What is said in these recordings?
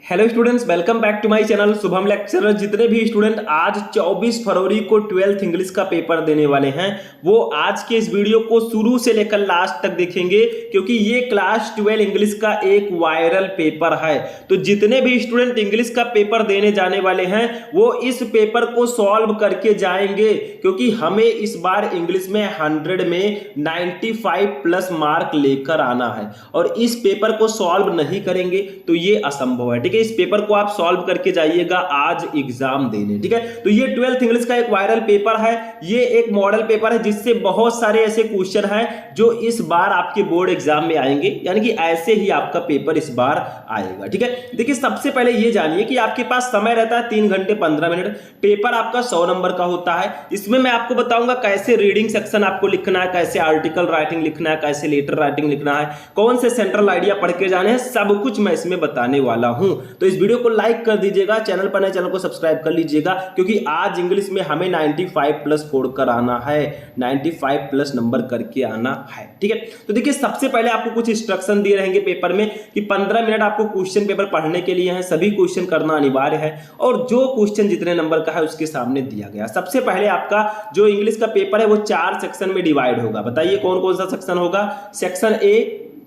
Hello students, welcome back to my channel Shubham lecturer. जितने भी student आज 24 फरवरी को 12th इंग्लिश का पेपर देने वाले हैं वो आज के इस वीडियो को शुरू से लेकर लास्ट तक देखेंगे, क्योंकि ये क्लास 12 इंग्लिश का एक वायरल पेपर है। तो जितने भी स्टूडेंट इंग्लिश का पेपर देने जाने वाले हैं वो इस पेपर को सॉल्व करके जाएंगे, क्योंकि हमें इस बार इंग्लिश में 100 में 95 प्लस मार्क लेकर आना है और इस पेपर को सॉल्व नहीं करेंगे तो ये असंभव है। ठीक है, इस पेपर को आप सॉल्व करके जाइएगा आज एग्जाम देने। ठीक है, तो ये 12th इंग्लिश का एक वायरल पेपर है, ये एक मॉडल पेपर है जिससे बहुत सारे ऐसे क्वेश्चन हैं जो इस बार आपके बोर्ड एग्जाम में आएंगे, यानी कि ऐसे ही आपका पेपर इस बार आएगा। ठीक है, देखिए सबसे पहले ये जानिए कि आपके पास समय रहता है 3 घंटे 15 मिनट। पेपर आपका 100 नंबर का होता है। इसमें मैं आपको बताऊंगा कैसे रीडिंग सेक्शन आपको लिखना है, कैसे आर्टिकल राइटिंग लिखना है, कैसे लेटर राइटिंग लिखना है, कौन से सेंट्रल आइडिया पढ़ के जाने हैं, सब कुछ मैं इसमें बताने वाला हूं। तो इस वीडियो को लाइक कर दीजिएगा, चैनल पर नए चैनल को सब्सक्राइब कर लीजिएगा, क्योंकि आज इंग्लिश में हमें 95 प्लस फोड़कर आना है, 95 प्लस नंबर करके आना है। ठीक है, तो देखिए सबसे पहले आपको कुछ इंस्ट्रक्शन दिए रहेंगे पेपर में कि 15 मिनट आपको क्वेश्चन पेपर पढ़ने के लिए है, सभी क्वेश्चन करना अनिवार्य है और जो क्वेश्चन जितने नंबर का है उसके सामने दिया गया। सबसे पहले आपका जो इंग्लिश का पेपर है वो 4 सेक्शन में डिवाइड होगा। बताइए कौन कौन सा सेक्शन होगा? Section A,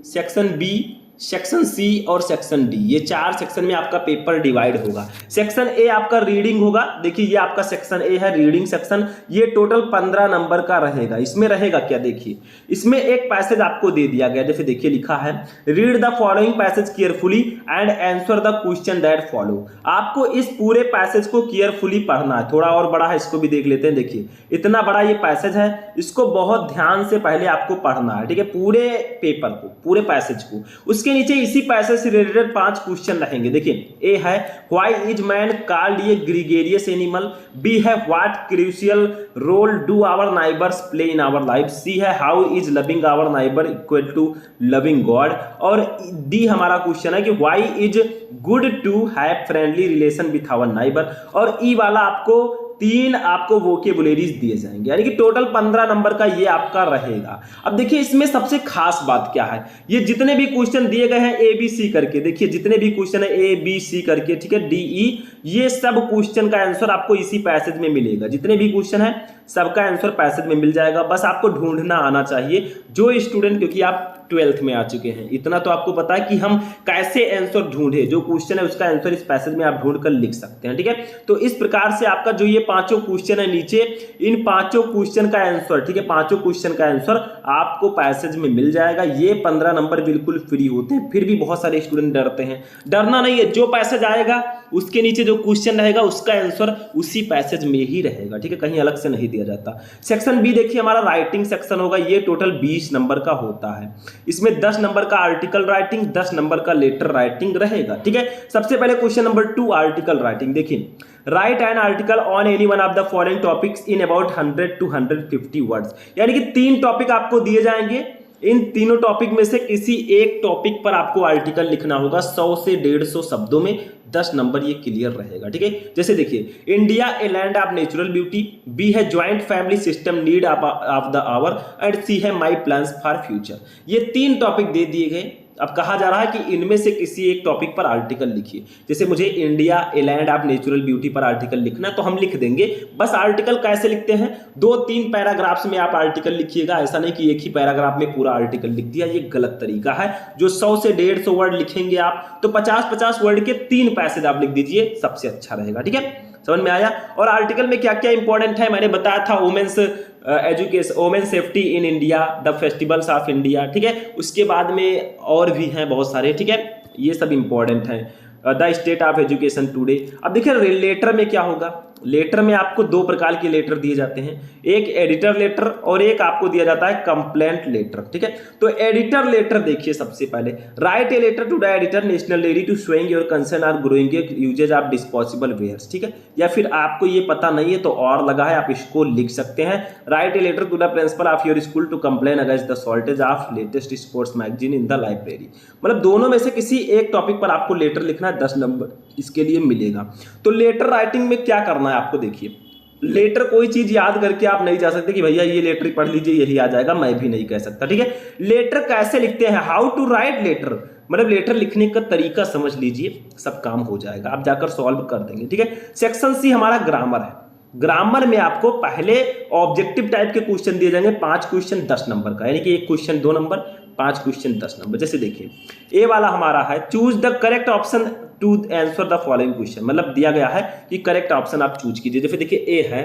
section B, section C और सेक्शन डी, ये 4 सेक्शन में आपका पेपर डिवाइड होगा। सेक्शन ए आपका रीडिंग होगा। देखिए ये आपका सेक्शन ए है, रीडिंग सेक्शन। ये टोटल 15 नंबर का रहेगा। इसमें रहेगा क्या? देखिए इसमें एक पैसेज आपको दे दिया गया, जैसे देखिए लिखा है read the following passage carefully and answer the question that follow. आपको इस पूरे पैसेज को केयरफुली पढ़ना है। थोड़ा और बड़ा है, इसको भी देख लेते हैं। देखिए इतना बड़ा ये पैसेज है, इसको बहुत ध्यान से पहले आपको पढ़ना है। ठीक है, पूरे पेपर को, पूरे पैसेज को। उसके नीचे इसी पैसेज से रिलेटेड 5 क्वेश्चन रहेंगे। देखिए ए है why is man called a gregarious animal, B है what crucial role do our neighbours play in our life, C है how is loving our neighbour equal to loving God, और D हमारा question है कि why is good to have friendly relation with our neighbour, और E वाला आपको 3 आपको vocabularies दिए जाएंगे, यानी कि टोटल 15 नंबर का ये आपका रहेगा। अब देखिए इसमें सबसे खास बात क्या है, ये जितने भी क्वेश्चन दिए गए हैं ए बी सी करके, देखिए जितने भी क्वेश्चन है ए बी सी करके, ठीक है, डी ई, ये सब क्वेश्चन का आंसर आपको इसी पैसेज में मिलेगा। जितने भी क्वेश्चन है सबका आंसर पैसेज में मिल जाएगा। बस आपको ढूंढना आना चाहिए जो स्टूडेंट, क्योंकि आप 12th में आ चुके हैं, इतना तो आपको पता है कि हम कैसे आंसर ढूंढे। जो क्वेश्चन है उसका आंसर इस पैसेज में आप ढूंढ कर लिख सकते हैं। ठीक है, तो इस प्रकार से आपका जो ये 5 क्वेश्चन है नीचे, इन 5 क्वेश्चन का आंसर, ठीक है, 5 क्वेश्चन का आंसर आपको पैसेज में मिल जाएगा। ये 15 नंबर बिल्कुल फ्री होते हैं, फिर भी बहुत सारे स्टूडेंट डरते हैं। डरना नहीं है, जो पैसेज आएगा उसके नीचे जो क्वेश्चन रहेगा उसका आंसर उसी पैसेज में ही रहेगा। ठीक है, कहीं अलग से नहीं दिया जाता। सेक्शन बी देखिए हमारा राइटिंग सेक्शन होगा। ये टोटल 20 नंबर का होता है। इसमें 10 नंबर का आर्टिकल राइटिंग, 10 नंबर का लेटर राइटिंग रहेगा। ठीक है, सबसे पहले क्वेश्चन नंबर 2 आर्टिकल राइटिंग। देखिए right an article on any one of the following topics in about 100 to 150 words, यानी कि 3 टॉपिक आपको दिए जाएंगे। इन तीनों टॉपिक में से किसी एक टॉपिक पर आपको आर्टिकल लिखना होगा 100 से 150 शब्दों में। 10 नंबर ये क्लियर रहेगा। ठीक है, जैसे देखिए India a land of natural beauty, B है joint family system need of the hour, and C है माई प्लान्स फॉर फ्यूचर। ये 3 टॉपिक दे दिए गए। अब कहा जा रहा है कि इनमें से किसी एक टॉपिक पर आर्टिकल लिखिए। जैसे मुझे India a land of natural beauty पर आर्टिकल लिखना है तो हम लिख देंगे। बस आर्टिकल कैसे लिखते हैं, 2-3 पैराग्राफ्स में आप आर्टिकल लिखिएगा। ऐसा नहीं कि एक ही पैराग्राफ में पूरा आर्टिकल लिख दिया, ये गलत तरीका है। जो 100 से 150 वर्ड लिखेंगे आप, तो 50-50 वर्ड के 3 पैसेज आप लिख दीजिए, सबसे अच्छा रहेगा। ठीक है, समझ में आया? और आर्टिकल में क्या क्या इंपॉर्टेंट है मैंने बताया था। Women's education, women safety in India, the festivals of India. ठीक है, उसके बाद में और भी हैं बहुत सारे। ठीक है, ये सब इंपॉर्टेंट हैं। The state of education today. अब देखिए लेटर में क्या होगा, लेटर में आपको 2 प्रकार के लेटर दिए जाते हैं, एक एडिटर लेटर और एक आपको दिया जाता है कंप्लेंट लेटर। ठीक है, तो एडिटर लेटर देखिए सबसे पहले, write a letter to the editor national daily to showing your concern are growing usages of disposable wares. ठीक है, या फिर आपको ये पता नहीं है तो और लगा है, आप इसको लिख सकते हैं, write a letter to the principal of your school to complain against the shortage of latest sports magazine in the library. मतलब दोनों में से किसी एक टॉपिक पर आपको लेटर लिखना है, 10 नंबर इसके लिए मिलेगा। तो लेटर राइटिंग में क्या करना है आपको, देखिए लेटर कोई चीज याद करके आप नहीं जा सकते कि भैया ये लेटर पढ़ लीजिए यही आ जाएगा, मैं भी नहीं कह सकता। ठीक है, लेटर कैसे लिखते हैं, हाउ टू राइट लेटर, मतलब लेटर लिखने का तरीका समझ लीजिए, सब काम हो जाएगा, आप जाकर सॉल्व कर देंगे। ठीक है, सेक्शन सी हमारा ग्रामर है। ग्रामर में आपको पहले ऑब्जेक्टिव टाइप के क्वेश्चन दिए जाएंगे, 5 क्वेश्चन 10 नंबर का, यानी कि एक क्वेश्चन 2 नंबर, 5 क्वेश्चन 10 नंबर। जैसे देखिए ए वाला हमारा है, choose the correct option to answer the following question, मतलब दिया गया है कि करेक्ट ऑप्शन आप चूज कीजिए। जैसे देखिए ए है,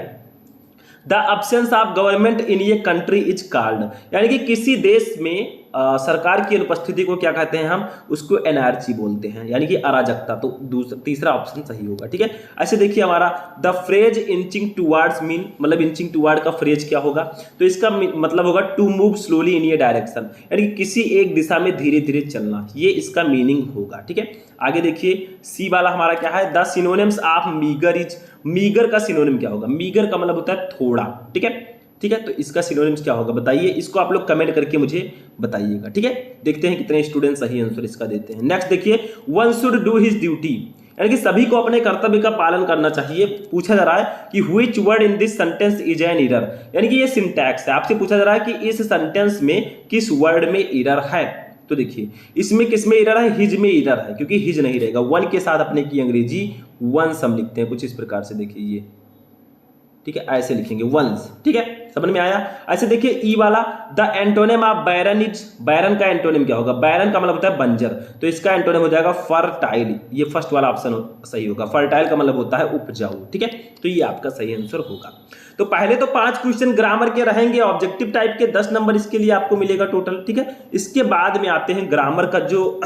the absence of government in a country is called, यानी कि किसी देश में सरकार की अनुपस्थिति को क्या कहते हैं, हम उसको एनआरसी बोलते हैं, यानी कि अराजकता। तो तीसरा ऑप्शन सही होगा। ठीक है, ऐसे देखिए हमारा the phrase inching towards mean, मतलब इंचिंग टुवर्ड का फ्रेज क्या होगा, तो इसका मतलब होगा to move slowly in a direction, यानी कि किसी एक दिशा में धीरे धीरे चलना, ये इसका मीनिंग होगा। ठीक है, आगे देखिए सी वाला हमारा क्या है, the synonyms of meagre is, meagre का सिनोनिम क्या होगा, मीगर का मतलब होता है थोड़ा। ठीक है, ठीक है, तो इसका सिनोनिम्स क्या होगा बताइए, इसको आप लोग कमेंट करके मुझे बताइएगा। ठीक है, देखते हैं कितने स्टूडेंट सही आंसर इसका देते हैं। नेक्स्ट देखिए, one should do his duty, यानी कि सभी को अपने कर्तव्य का पालन करना चाहिए। पूछा जा रहा है कि which word in this sentence is an error, यानी कि ये सिंटैक्स है, आपसे पूछा जा रहा है कि इस सेंटेंस में किस वर्ड में एरर है। तो देखिए इसमें किस में एरर है, हिज में एरर है, क्योंकि हिज नहीं रहेगा, वन के साथ अपने की अंग्रेजी वंस हम लिखते हैं कुछ इस प्रकार से, देखिए ये। ठीक है, ऐसे लिखेंगे वंस। ठीक है, समझ में आया। ऐसे देखिए ई वाला, the antonym of barren is, barren का एंटोनिम क्या होगा, बैरन का मतलब होता है बंजर, तो इसका एंटोनिम हो जाएगा फर्टाइल, ये फर्स्ट वाला ऑप्शन सही होगा। फर्टाइल का मतलब होता है उपजाऊ। ठीक है, तो ये आपका सही आंसर होगा। तो पहले तो 5 क्वेश्चन ग्रामर के रहेंगे, ऑब्जेक्टिव टाइप के 10 नंबर इसके लिए आपको मिलेगा टोटल। ठीक है, इसके बाद में आते हैं ग्रामर का जो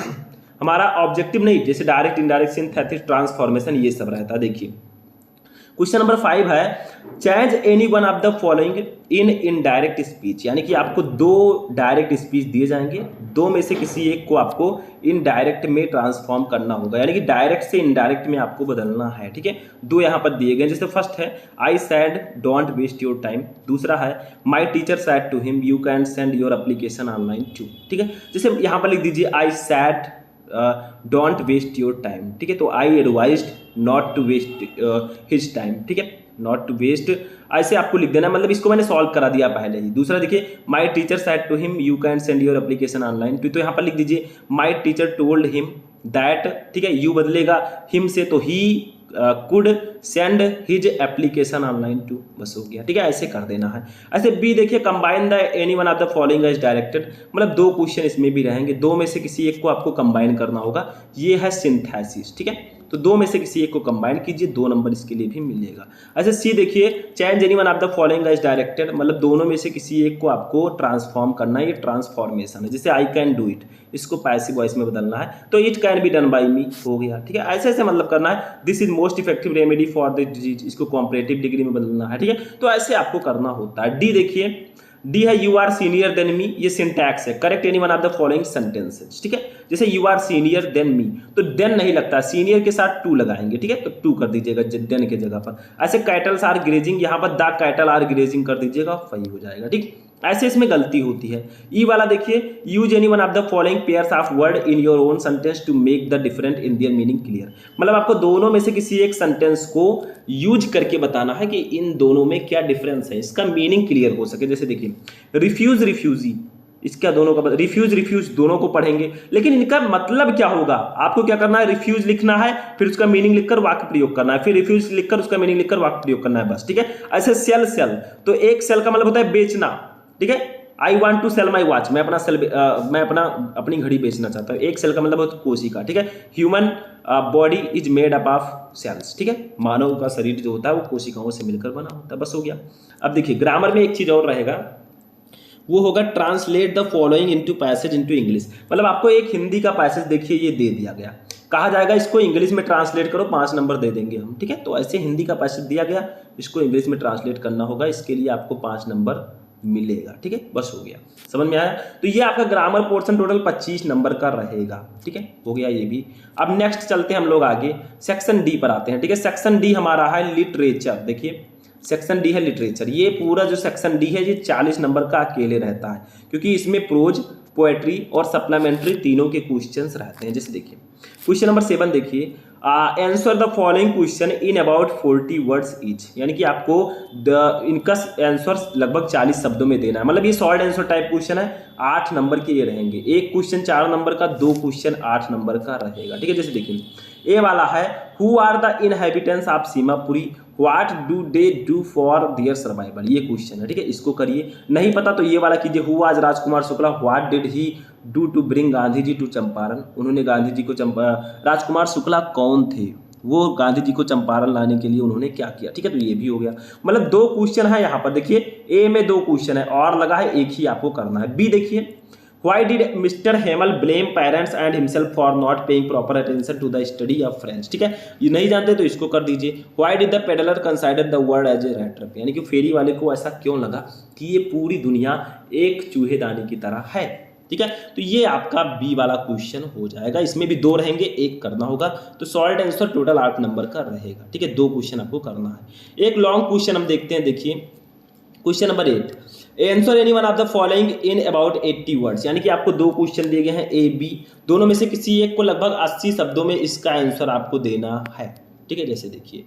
हमारा ऑब्जेक्टिव नहीं, जैसे डायरेक्ट, इनडायरेक्ट, सिंथेटिक, ट्रांसफॉर्मेशन, ये सब रहता है। देखिए क्वेश्चन नंबर 5 है, change any one of the following in indirect speech, यानी कि आपको 2 डायरेक्ट स्पीच दिए जाएंगे, 2 में से किसी एक को आपको इनडायरेक्ट में ट्रांसफॉर्म करना होगा, यानी कि डायरेक्ट से इनडायरेक्ट में आपको बदलना है। ठीक है, 2 यहाँ पर दिए गए, जैसे फर्स्ट है I said don't waste your time, दूसरा है my teacher said to him you can send your application online too. ठीक है, जैसे यहाँ पर लिख दीजिए I said don't waste your time. ठीक है, तो I advised not to waste his time. ठीक है, नॉट टू वेस्ट ऐसे आपको लिख देना, मतलब इसको मैंने सॉल्व करा दिया पहले ही। दूसरा देखिए my teacher said to him you can send your application online too, तो यहाँ पर लिख दीजिए my teacher told him that. ठीक है, यू बदलेगा हिम से, तो he could send his application online too, बस हो गया। ठीक है, ऐसे कर देना है। ऐसे बी देखिए, combine the any one of the following is directed, मतलब 2 क्वेश्चन इसमें भी रहेंगे, 2 में से किसी एक को आपको कंबाइन करना होगा, ये है सिंथेसिस। ठीक है, तो 2 में से किसी एक को कंबाइन कीजिए, 2 नंबर इसके लिए भी मिलेगा। ऐसे सी देखिए, change any one of the following is directed, मतलब दोनों में से किसी एक को आपको ट्रांसफॉर्म करना है, ये ट्रांसफॉर्मेशन है। जैसे आई कैन डू इट, इसको पैसिव वॉइस में बदलना है, तो it can be done by me हो गया। ठीक है, ऐसे ऐसे मतलब करना है। This is most effective remedy for the disease, इसको कॉम्परेटिव डिग्री में बदलना है। ठीक है, तो ऐसे आपको करना होता है। डी देखिए, डी है you are senior than me, ये सिंटैक्स है, correct any one of the following sentences. ठीक है, जैसे you are senior than me, तो देन नहीं लगता, सीनियर के साथ टू लगाएंगे। ठीक है, तो टू कर दीजिएगा देन के जगह पर। ऐसे कैटल्स आर ग्रेजिंग, यहाँ पर द कैटल आर ग्रेजिंग कर दीजिएगा, सही हो जाएगा। ठीक, ऐसे इसमें गलती होती है। ई वाला देखिए, use any one of the following pairs of word in your own sentence to make the different in their meaning clear, मतलब आपको दोनों में से किसी एक सेंटेंस को यूज करके बताना है कि इन दोनों में क्या डिफरेंस है, इसका मीनिंग क्लियर हो सके। जैसे देखिए रिफ्यूज रिफ्यूजी, इसका दोनों का रिफ्यूज रिफ्यूज दोनों को पढ़ेंगे, लेकिन इनका मतलब क्या होगा, आपको क्या करना है, रिफ्यूज लिखना है, फिर उसका मीनिंग लिखकर वाक्य प्रयोग करना है, फिर रिफ्यूज लिखकर उसका मीनिंग लिखकर वाक्य प्रयोग करना है, बस। ठीक है, ऐसे सेल सेल, तो एक सेल का मतलब होता है बेचना। ठीक है, I want to sell my watch, मैं अपनी घड़ी बेचना चाहता हूँ, एक सेल का मतलब होता है कोशिका। ठीक है, human body is made up of cells. ठीक है, मानव का शरीर जो होता है वो कोशिकाओं से मिलकर बना होता है, बस हो गया। अब देखिए ग्रामर में एक चीज और रहेगा, वो होगा translate the following into passage into English, मतलब आपको एक हिंदी का पैसेज देखिए ये दे दिया गया, कहा जाएगा इसको इंग्लिश में ट्रांसलेट करो, 5 नंबर दे देंगे हम। ठीक है, तो ऐसे हिंदी का पैसेज दिया गया, इसको इंग्लिश में ट्रांसलेट करना होगा, इसके लिए आपको 5 नंबर मिलेगा। ठीक है, बस हो गया, समझ में आया। तो ये आपका ग्रामर पोर्शन टोटल 25 नंबर का रहेगा। ठीक है, हो गया ये भी। अब नेक्स्ट चलते हैं हम लोग आगे, सेक्शन डी पर आते हैं। ठीक है, सेक्शन डी हमारा है लिटरेचर। देखिए सेक्शन डी है लिटरेचर, ये पूरा जो सेक्शन डी है ये 40 नंबर का अकेले रहता है, क्योंकि इसमें प्रोज, पोएट्री और सप्लीमेंट्री तीनों के क्वेश्चंस रहते हैं। जैसे देखिए क्वेश्चन नंबर 7 देखिए, answer the following question in about 40 words each, यानी कि आपको इनका आंसर लगभग 40 शब्दों में देना है। मतलब ये शॉर्ट आंसर टाइप क्वेश्चन है, 8 नंबर के ये रहेंगे। एक क्वेश्चन 4 नंबर का, 2 क्वेश्चन 8 नंबर का रहेगा। ठीक है, जैसे देखिए ए वाला है, who are the inhabitants of Seemapuri, what do they do for their survival, ये क्वेश्चन है। ठीक है, इसको करिए, नहीं पता तो ये वाला कीजिए, who was Rajkumar Shukla, what did he do to bring Gandhi ji to Champaran, उन्होंने गांधी जी को राजकुमार शुक्ला कौन थे, वो गांधी जी को चंपारण लाने के लिए उन्होंने क्या किया। ठीक है, तो ये भी हो गया। मतलब 2 क्वेश्चन है यहाँ पर, देखिए ए में 2 क्वेश्चन है और लगा है, एक ही आपको करना है। बी देखिए, Why did Mr. Hamel blame parents and himself for not paying proper attention to the study of French? ठीक है, ये नहीं जानते तो इसको कर दीजिए। Why did the peddler consider the world as a rat trap? यानी कि फेरी वाले को ऐसा क्यों लगा कि ये पूरी दुनिया एक चूहेदानी की तरह है। ठीक है, तो ये आपका बी वाला क्वेश्चन हो जाएगा। इसमें भी 2 रहेंगे, एक करना होगा, तो शॉर्ट आंसर टोटल 8 नंबर का रहेगा। ठीक है, 2 क्वेश्चन आपको करना है। एक लॉन्ग क्वेश्चन हम देखते हैं, देखिए question number 8, answer any one of the following in about 80 words, यानी कि आपको 2 क्वेश्चन दिए गए हैं ए बी, दोनों में से किसी एक को लगभग 80 शब्दों में इसका आंसर आपको देना है। ठीक है, जैसे देखिए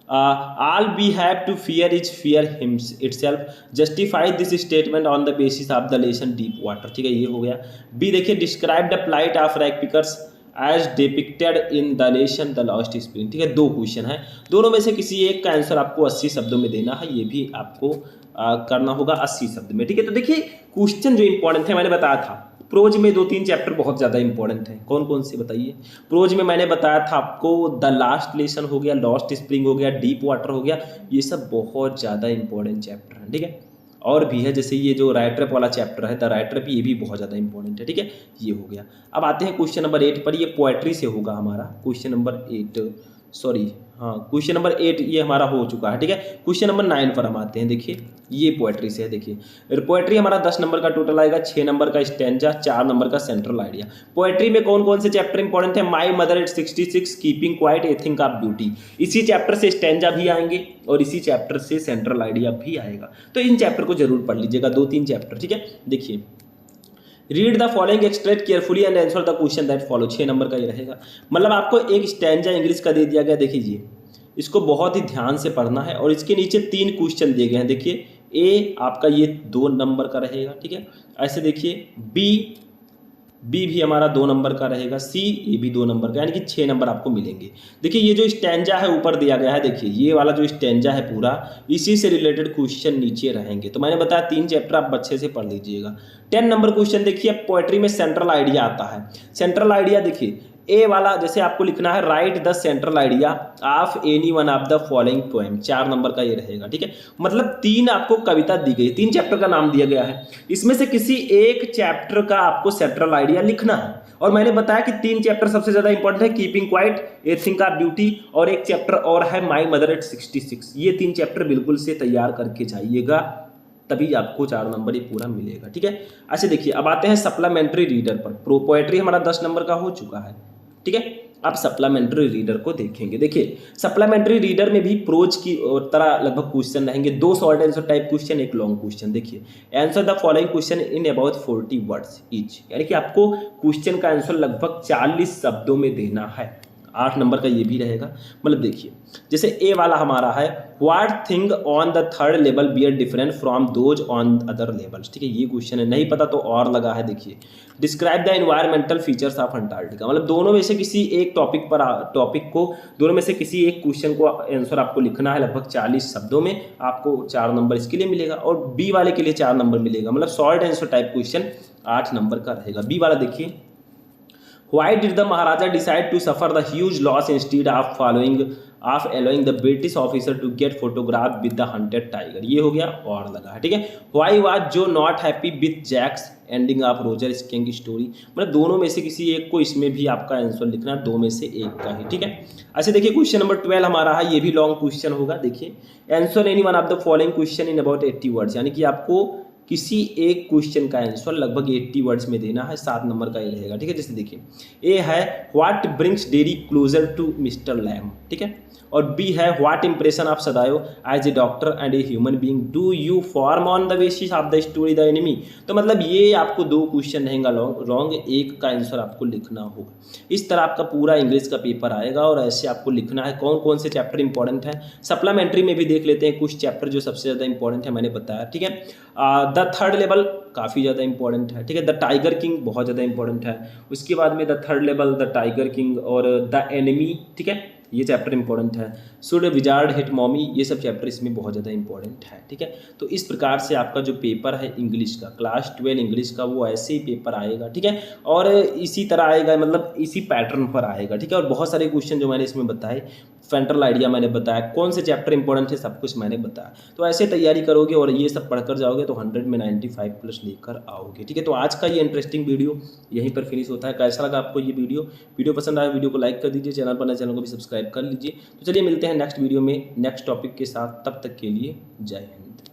all we have to fear is fear him itself, justify this statement on the basis of the lesson deep water. ठीक है, ये हो गया। बी देखिए, describe the plight of rag pickers as depicted in the lesson the lost spring. ठीक है, 2 question है, दोनों में से किसी एक का आंसर आपको 80 शब्दों में देना है, ये भी आपको करना होगा 80 शब्द में। ठीक है, तो देखिए क्वेश्चन जो इंपॉर्टेंट है, मैंने बताया था प्रोज में 2-3 चैप्टर बहुत ज़्यादा इंपॉर्टेंट है। कौन कौन से बताइए? प्रोज में मैंने बताया था आपको द लास्ट लेसन हो गया, लॉस्ट स्प्रिंग हो गया, डीप वाटर हो गया, ये सब बहुत ज़्यादा इंपॉर्टेंट चैप्टर है। ठीक है, और भी है, जैसे ये जो राइट ट्रैप वाला चैप्टर है, द राइट ट्रैप, ये भी बहुत ज़्यादा इंपॉर्टेंट है। ठीक है, ये हो गया। अब आते हैं क्वेश्चन नंबर 8 पर, ये पोएट्री से होगा हमारा क्वेश्चन नंबर 8, सॉरी हाँ क्वेश्चन नंबर 8 ये हमारा हो चुका है। ठीक है, क्वेश्चन नंबर 9 पर हम आते हैं। देखिए ये पोएट्री से है। देखिए पोएट्री हमारा 10 नंबर का टोटल आएगा, 6 नंबर का स्टैंजा, 4 नंबर का सेंट्रल आइडिया। पोएट्री में कौन कौन से चैप्टर इंपॉर्टेंट है? My mother eight 66, keeping quiet, A think of beauty. इसी चैप्टर से स्टैंजा भी आएंगे और इसी चैप्टर से सेंट्रल आइडिया भी आएगा, तो इन चैप्टर को जरूर पढ़ लीजिएगा, 2-3 चैप्टर। ठीक है, देखिए read the following extract carefully and answer the question that follow. 6 number का ये रहेगा। मतलब आपको एक स्टैंजा इंग्लिश का दे दिया गया, देखिए इसको बहुत ही ध्यान से पढ़ना है और इसके नीचे 3 क्वेश्चन दिए गए हैं। देखिए ए आपका ये 2 नंबर का रहेगा। ठीक है, ऐसे देखिए बी भी हमारा 2 नंबर का रहेगा, सी ये भी 2 नंबर का, यानी कि 6 नंबर आपको मिलेंगे। देखिए ये जो स्टैंजा है ऊपर दिया गया है, देखिए ये वाला जो स्टैंजा है पूरा, इसी से रिलेटेड क्वेश्चन नीचे रहेंगे। तो मैंने बताया 3 चैप्टर आप अच्छे से पढ़ लीजिएगा। 10 नंबर क्वेश्चन देखिए, पोएट्री में सेंट्रल आइडिया आता है। सेंट्रल आइडिया देखिए ए वाला जैसे आपको लिखना है, right the central idea of any one of the following poem. 4 number का ये रहेगा। ठीक है, मतलब 3 आपको कविता दी गई, 3 चैप्टर का नाम दिया गया है, इसमें से किसी एक चैप्टर का आपको सेंट्रल आइडिया लिखना है। और मैंने बताया कि 3 चैप्टर सबसे ज्यादा इंपॉर्टेंट है, keeping quiet, A think of beauty, और एक चैप्टर और है माई मदर एट 66। ये 3 चैप्टर बिल्कुल से तैयार करके जाइएगा, तभी आपको 4 नंबर ये पूरा मिलेगा। ठीक है, अच्छा देखिए अब आते हैं सप्लीमेंट्री रीडर पर। पोएट्री हमारा 10 नंबर का हो चुका है। ठीक है, आप सप्लीमेंट्री रीडर को देखेंगे। देखिए सप्लीमेंट्री रीडर में भी प्रोज की तरह लगभग क्वेश्चन रहेंगे, 2 short answer type question, 1 long question. देखिए answer the following question in about 40 words each, यानी कि आपको क्वेश्चन का आंसर लगभग 40 शब्दों में देना है। 8 नंबर का ये भी रहेगा। मतलब देखिए जैसे ए वाला हमारा है, what thing on the third level bear different from those on other levels. ठीक है, ये क्वेश्चन है, नहीं पता तो और लगा है। देखिए describe the environmental features of Antarctica. मतलब दोनों में से किसी एक दोनों में से किसी एक क्वेश्चन को आंसर आपको लिखना है लगभग 40 शब्दों में, आपको 4 नंबर इसके लिए मिलेगा और बी वाले के लिए 4 नंबर मिलेगा। मतलब short answer type question 8 number का रहेगा। बी वाला देखिए, Why did the Maharaja decide to suffer the huge loss instead of allowing the British officer to get photographed with the hunted tiger? ये हो गया और लगा है। ठीक है, Why was Joe not happy with Jack's ending of Roger Skink story? मतलब दोनों में से किसी एक को इसमें भी आपका आंसर लिखना है, 2 में से एक का ही। ठीक है, अच्छा देखिए क्वेश्चन नंबर 12 हमारा है, ये भी लॉन्ग क्वेश्चन होगा। देखिए answer any one of the following question in about 80 words, यानी कि आपको किसी एक क्वेश्चन का आंसर लगभग 80 वर्ड्स में देना है, 7 नंबर का ये रहेगा, ठीक है। जैसे देखिए, ए है what brings Derry closer to mister Lamb, ठीक है, और बी है what impression of Sadao as a doctor and a human being do you form on the basis of the story the enemy. तो मतलब ये आपको 2 question रहेगा wrong, एक का आंसर आपको लिखना होगा। इस तरह आपका पूरा इंग्लिश का पेपर आएगा और ऐसे आपको लिखना है। कौन कौन से चैप्टर इंपॉर्टेंट है, सप्लीमेंट्री में भी देख लेते हैं कुछ चैप्टर जो सबसे ज़्यादा इंपॉर्टेंट है, मैंने बताया, ठीक है। द थर्ड लेवल काफ़ी ज़्यादा इंपॉर्टेंट है, ठीक है। द टाइगर किंग बहुत ज़्यादा इंपॉर्टेंट है। उसके बाद में the third level, the tiger king और द एनिमी, ठीक है, ये चैप्टर इंपॉर्टेंट है। शुड विजार्ड हिट मॉमी, ये सब चैप्टर इसमें बहुत ज़्यादा इंपॉर्टेंट है, ठीक है। तो इस प्रकार से आपका जो पेपर है इंग्लिश का, क्लास 12 इंग्लिश का, वो ऐसे ही पेपर आएगा, ठीक है। और इसी तरह आएगा, मतलब इसी पैटर्न पर आएगा, ठीक है। और बहुत सारे क्वेश्चन जो मैंने इसमें बताए, सेंट्रल आइडिया मैंने बताया, कौन से चैप्टर इंपॉर्टेंट है, सब कुछ मैंने बताया। तो ऐसे तैयारी करोगे और ये सब पढ़कर जाओगे तो 100 में 95 प्लस लेकर आओगे, ठीक है। तो आज का ये इंटरेस्टिंग वीडियो यहीं पर फिनिश होता है। कैसा लगा आपको ये वीडियो पसंद आया वीडियो को लाइक कर दीजिए, चैनल पर नए चैनल को भी सब्सक्राइब कर लीजिए। तो चलिए मिलते हैं नेक्स्ट वीडियो में नेक्स्ट टॉपिक के साथ, तब तक के लिए जय हिंद।